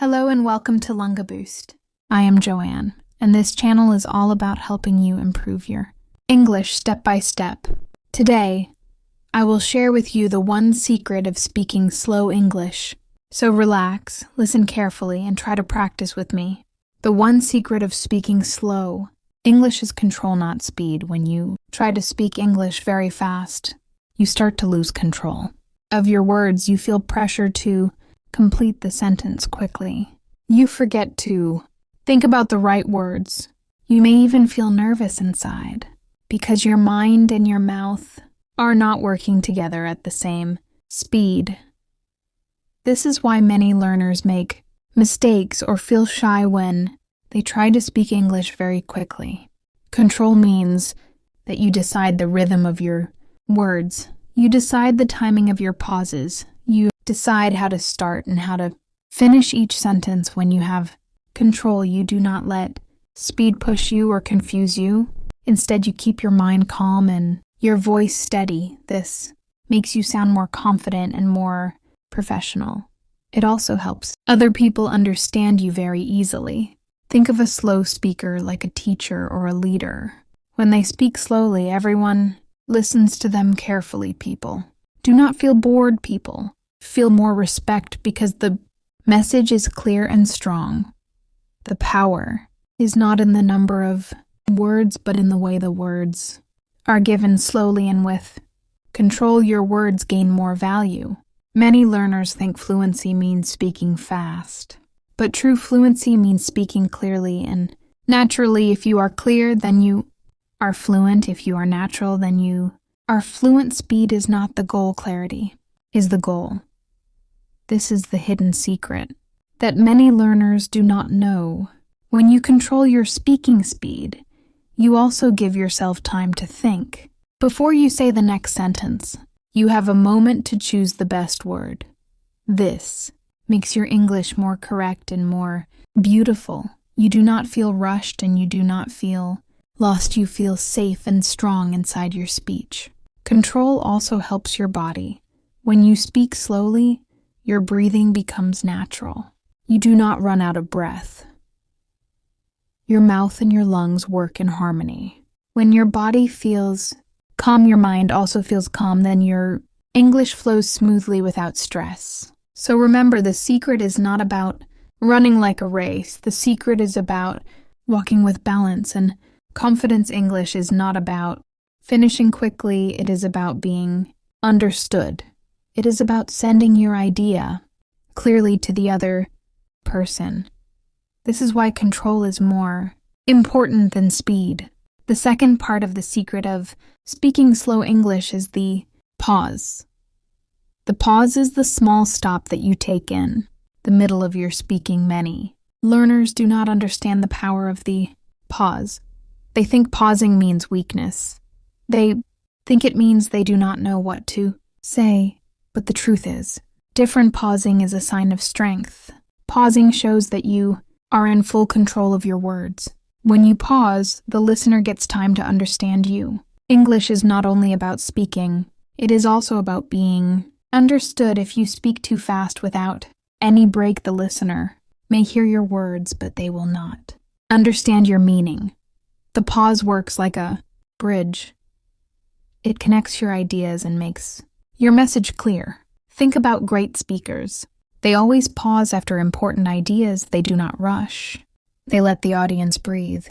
Hello and welcome to Lungaboost. I am Joanne, and this channel is all about helping you improve your English step by step. Today, I will share with you the one secret of speaking slow English. So relax, listen carefully, and try to practice with me. The one secret of speaking slow English is control, not speed. When you try to speak English very fast, you start to lose control of your words. You feel pressure to complete the sentence quickly. You forget to think about the right words. You may even feel nervous inside because your mind and your mouth are not working together at the same speed. This is why many learners make mistakes or feel shy when they try to speak English very quickly. Control means that you decide the rhythm of your words. You decide the timing of your pauses. You decide how to start and how to finish each sentence. When you have control, you do not let speed push you or confuse you. Instead, you keep your mind calm and your voice steady. This makes you sound more confident and more professional. It also helps other people understand you very easily. Think of a slow speaker like a teacher or a leader. When they speak slowly, everyone listens to them carefully. People do not feel bored. People feel more respect because the message is clear and strong. The power is not in the number of words, but in the way the words are given slowly and with control. Your words gain more value. Many learners think fluency means speaking fast, but true fluency means speaking clearly and naturally. If you are clear, then you are fluent. If you are natural, then you are fluent. Speed is not the goal. Clarity is the goal. This is the hidden secret that many learners do not know. When you control your speaking speed, you also give yourself time to think. Before you say the next sentence, you have a moment to choose the best word. This makes your English more correct and more beautiful. You do not feel rushed and you do not feel lost. You feel safe and strong inside your speech. Control also helps your body. When you speak slowly, your breathing becomes natural. You do not run out of breath. Your mouth and your lungs work in harmony. When your body feels calm, your mind also feels calm, then your English flows smoothly without stress. So remember, the secret is not about running like a race. The secret is about walking with balance, and confidence. English is not about finishing quickly. It is about being understood. It is about sending your idea clearly to the other person. This is why control is more important than speed. The second part of the secret of speaking slow English is the pause. The pause is the small stop that you take in the middle of your speaking. Many learners do not understand the power of the pause. They think pausing means weakness. They think it means they do not know what to say. But the truth is, different pausing is a sign of strength. Pausing shows that you are in full control of your words. When you pause, the listener gets time to understand you. English is not only about speaking, it is also about being understood. If you speak too fast without any break, the listener may hear your words, but they will not understand your meaning. The pause works like a bridge. It connects your ideas and makes your message clear. Think about great speakers. They always pause after important ideas. They do not rush. They let the audience breathe.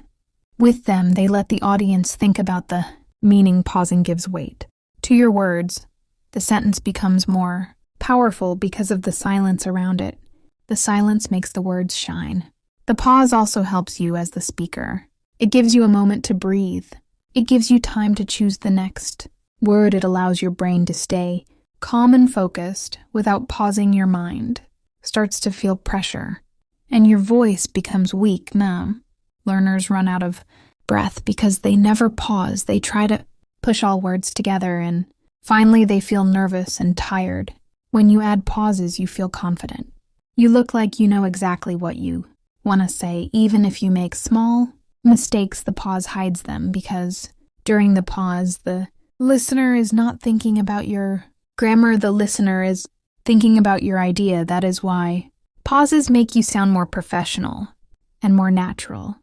With them, they let the audience think about the meaning. Pausing gives weight to your words. The sentence becomes more powerful because of the silence around it. The silence makes the words shine. The pause also helps you as the speaker. It gives you a moment to breathe. It gives you time to choose the next word. It allows your brain to stay calm and focused without pausing. Your mind starts to feel pressure, and your voice becomes weak. Learners run out of breath because they never pause. They try to push all words together, and finally they feel nervous and tired. When you add pauses, you feel confident. You look like you know exactly what you want to say. Even if you make small mistakes, the pause hides them, because during the pause, the listener is not thinking about your grammar. The listener is thinking about your idea. That is why Pauses make you sound more professional and more natural.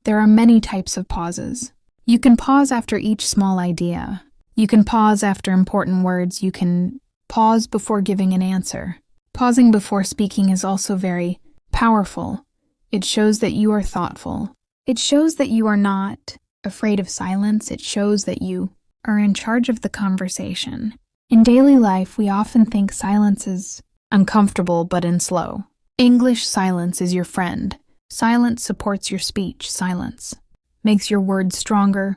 There are many types of pauses. You can pause after each small idea. You can pause after important words. You can pause before giving an answer. Pausing before speaking is also very powerful. It shows that you are thoughtful. It shows that you are not afraid of silence. It shows that you are in charge of the conversation. In daily life, we often think silence is uncomfortable, but in slow English, silence is your friend. Silence supports your speech. Silence makes your words stronger.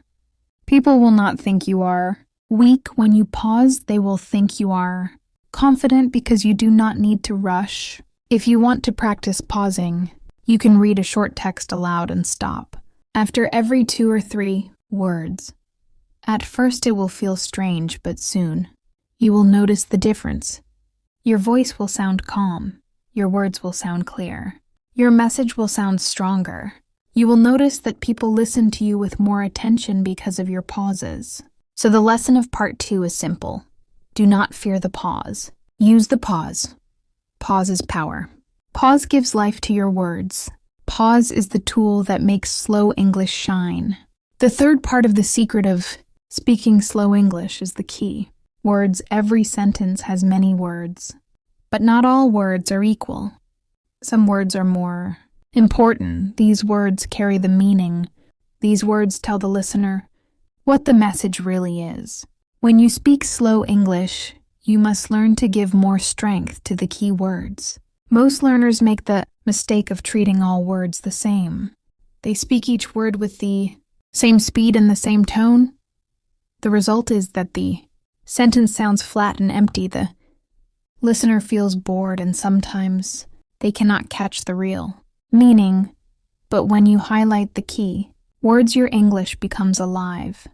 People will not think you are weak when you pause. They will think you are confident because you do not need to rush. If you want to practice pausing, you can read a short text aloud and stop after every 2 or 3 words. At first it will feel strange, but soon you will notice the difference. Your voice will sound calm. Your words will sound clear. Your message will sound stronger. You will notice that people listen to you with more attention because of your pauses. So the lesson of part 2 is simple. Do not fear the pause. Use the pause. Pause is power. Pause gives life to your words. Pause is the tool that makes slow English shine. The third part of the secret of speaking slow English is the key. Words. Every sentence has many words, but not all words are equal. Some words are more important. These words carry the meaning. These words tell the listener what the message really is. When you speak slow English, you must learn to give more strength to the key words. Most learners make the mistake of treating all words the same. They speak each word with the same speed and the same tone. The result is that the sentence sounds flat and empty. The listener feels bored, and sometimes they cannot catch the real meaning. But when you highlight the key words, your English becomes alive.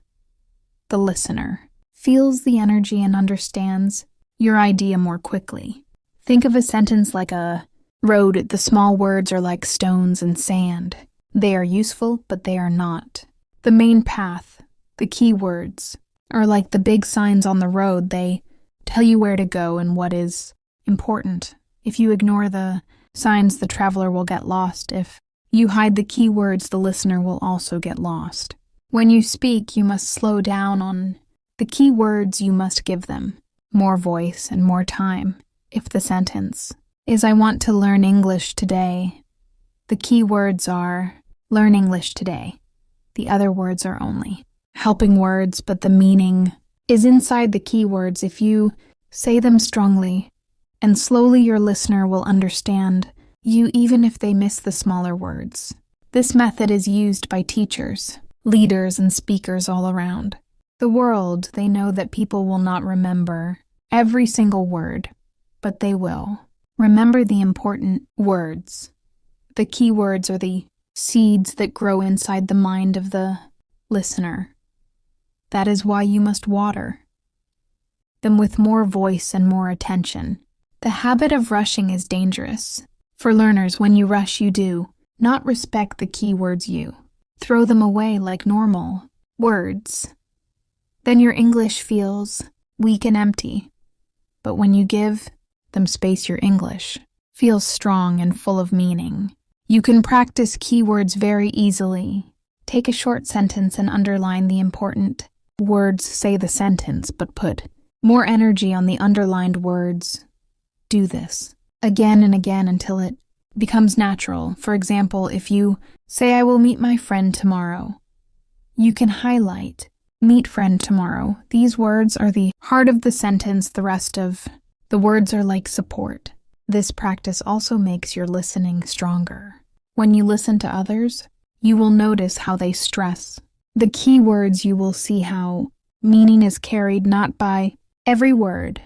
The listener feels the energy and understands your idea more quickly. Think of a sentence like a road. The small words are like stones and sand. They are useful, but they are not the main path. The key words are like the big signs on the road. They tell you where to go and what is important. If you ignore the signs, the traveler will get lost. If you hide the key words, the listener will also get lost. When you speak, you must slow down on the key words. You must give them more voice and more time. If the sentence is, I want to learn English today, the key words are learn English today. The other words are only helping words, but the meaning is inside the key words. If you say them strongly and slowly, your listener will understand you even if they miss the smaller words. This method is used by teachers, leaders, and speakers all around the world. They know that people will not remember every single word, but they will remember the important words. The key words are the seeds that grow inside the mind of the listener. That is why you must water them with more voice and more attention. The habit of rushing is dangerous. For learners, when you rush, you do not respect the key words. You throw them away like normal words. Then your English feels weak and empty. But when you give them space, your English feels strong and full of meaning. You can practice keywords very easily. Take a short sentence and underline the important words. Say the sentence, but put more energy on the underlined words. Do this again and again until it becomes natural. For example, if you say, I will meet my friend tomorrow, you can highlight meet friend tomorrow. These words are the heart of the sentence. The rest of the words are like support. This practice also makes your listening stronger. When you listen to others, you will notice how they stress the key words. You will see how meaning is carried not by every word,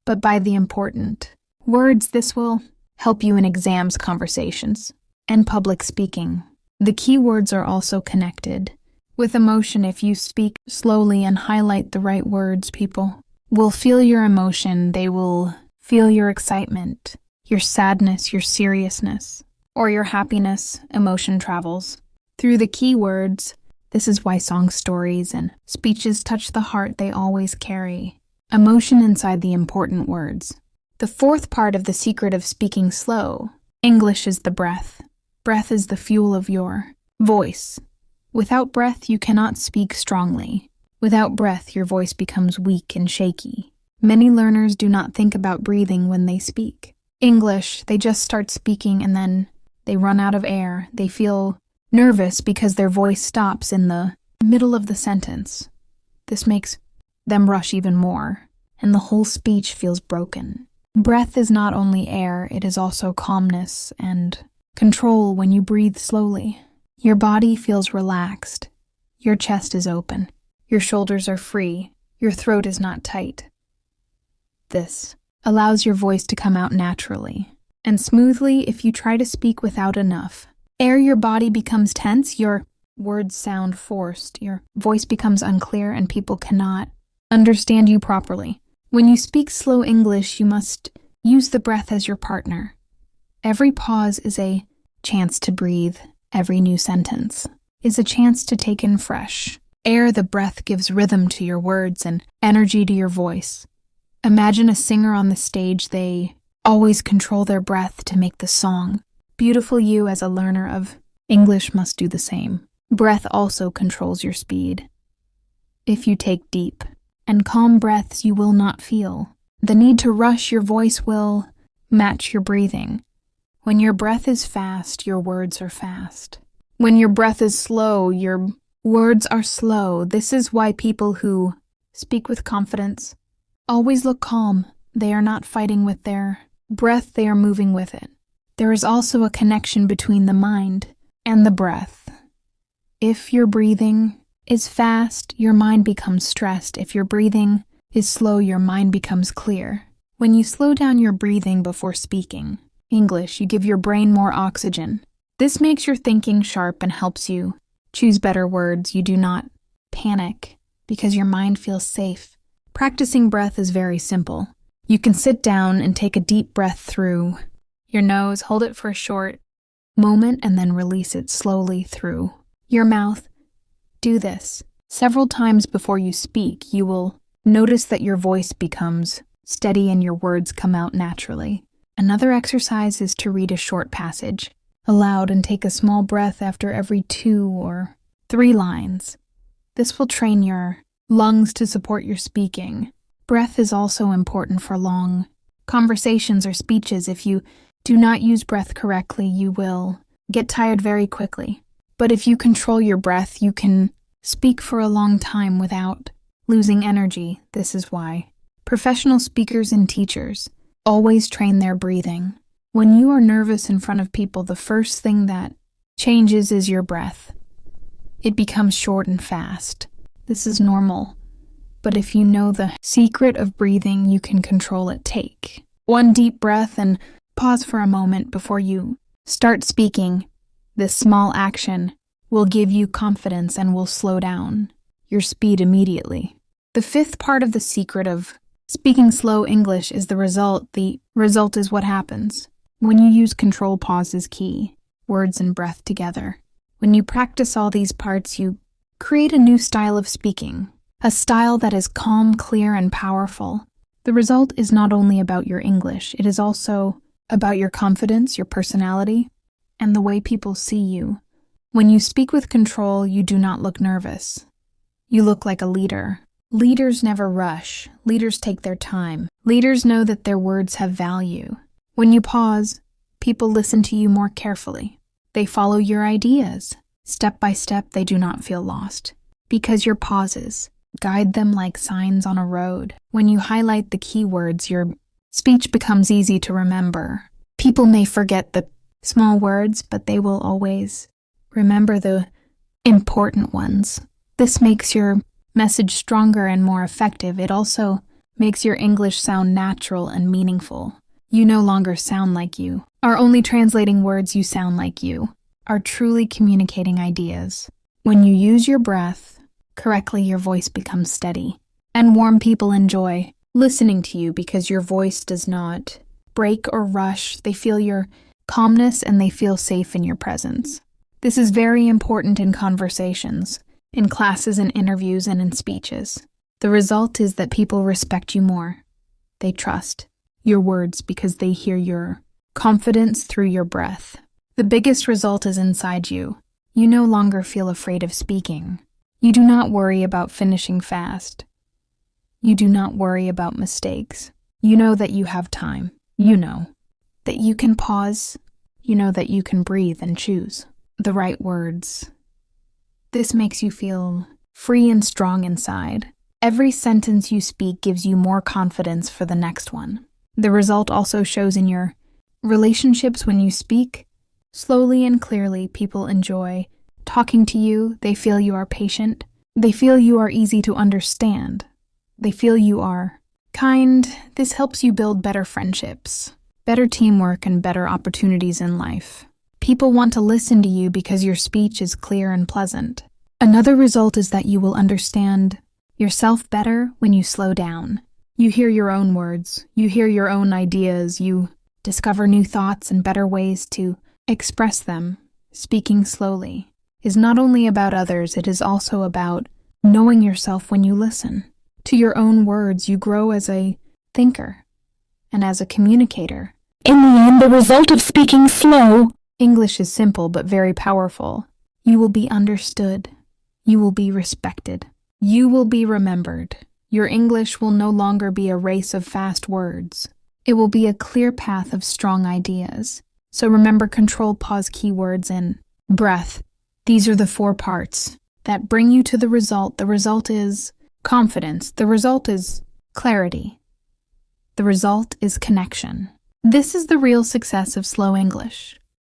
but by the important words. This will help you in exams, conversations, and public speaking. The key words are also connected with emotion. If you speak slowly and highlight the right words, people will feel your emotion. They will feel your excitement, your sadness, your seriousness, or your happiness. Emotion travels through the key words. This is why songs, stories, and speeches touch the heart. They always carry emotion inside the important words. The fourth part of the secret of speaking slow English is the breath. Breath is the fuel of your voice. Without breath, you cannot speak strongly. Without breath, your voice becomes weak and shaky. Many learners do not think about breathing when they speak. English, they just start speaking and then they run out of air. They feel nervous because their voice stops in the middle of the sentence. This makes them rush even more, and the whole speech feels broken. Breath is not only air, it is also calmness and control when you breathe slowly. Your body feels relaxed. Your chest is open. Your shoulders are free. Your throat is not tight. This allows your voice to come out naturally and smoothly. If you try to speak without enough air, your body becomes tense, your words sound forced, your voice becomes unclear, and people cannot understand you properly. When you speak slow English, you must use the breath as your partner. Every pause is a chance to breathe. Every new sentence is a chance to take in fresh air. The breath gives rhythm to your words and energy to your voice. Imagine a singer on the stage. They always control their breath to make the song beautiful. You, as a learner of English, must do the same. Breath also controls your speed. If you take deep and calm breaths, you will not feel the need to rush. Your voice will match your breathing. When your breath is fast, your words are fast. When your breath is slow, your words are slow. This is why people who speak with confidence always look calm. They are not fighting with their breath, they are moving with it. There is also a connection between the mind and the breath. If your breathing is fast, your mind becomes stressed. If your breathing is slow, your mind becomes clear. When you slow down your breathing before speaking English, you give your brain more oxygen. This makes your thinking sharp and helps you choose better words. You do not panic because your mind feels safe. Practicing breath is very simple. You can sit down and take a deep breath through your nose, hold it for a short moment, and then release it slowly through your mouth. Do this several times before you speak. You will notice that your voice becomes steady and your words come out naturally. Another exercise is to read a short passage aloud and take a small breath after every 2 or 3 lines. This will train your lungs to support your speaking. Breath is also important for long conversations or speeches. If you do not use breath correctly, you will get tired very quickly. But if you control your breath, you can speak for a long time without losing energy. This is why professional speakers and teachers always train their breathing. When you are nervous in front of people, the first thing that changes is your breath. It becomes short and fast. This is normal. But if you know the secret of breathing, you can control it. Take one deep breath and pause for a moment before you start speaking. This small action will give you confidence and will slow down your speed immediately. The fifth part of the secret of speaking slow English is the result. The result is what happens when you use control. Pause is key. Words and breath together. When you practice all these parts, you create a new style of speaking, a style that is calm, clear, and powerful. The result is not only about your English, it is also about your confidence, your personality, and the way people see you. When you speak with control, you do not look nervous. You look like a leader. Leaders never rush. Leaders take their time. Leaders know that their words have value. When you pause, people listen to you more carefully. They follow your ideas. Step by step, they do not feel lost, because your pauses guide them like signs on a road. When you highlight the key words, your speech becomes easy to remember. People may forget the small words, but they will always remember the important ones. This makes your message stronger and more effective. It also makes your English sound natural and meaningful. You no longer sound like you are only translating words. You sound like you are truly communicating ideas. When you use your breath correctly, your voice becomes steady and warm. People enjoy listening to you because your voice does not break or rush. They feel your calmness and they feel safe in your presence. This is very important in conversations, in classes and interviews and in speeches. The result is that people respect you more. They trust your words because they hear your confidence through your breath. The biggest result is inside you. You no longer feel afraid of speaking. You do not worry about finishing fast. You do not worry about mistakes. You know that you have time. You know that you can pause. You know that you can breathe and choose the right words. This makes you feel free and strong inside. Every sentence you speak gives you more confidence for the next one. The result also shows in your relationships when you speak. Slowly and clearly, people enjoy talking to you. They feel you are patient. They feel you are easy to understand. They feel you are kind. This helps you build better friendships, better teamwork, and better opportunities in life. People want to listen to you because your speech is clear and pleasant. Another result is that you will understand yourself better when you slow down. You hear your own words. You hear your own ideas. You discover new thoughts and better ways to express them. Speaking slowly is not only about others, it is also about knowing yourself when you listen to your own words. You grow as a thinker and as a communicator. In the end, the result of speaking slow. English is simple but very powerful. You will be understood. You will be respected. You will be remembered. Your English will no longer be a race of fast words. It will be a clear path of strong ideas. So remember control, pause, keywords, and breath. These are the 4 parts that bring you to the result. The result is confidence. The result is clarity. The result is connection. This is the real success of slow English.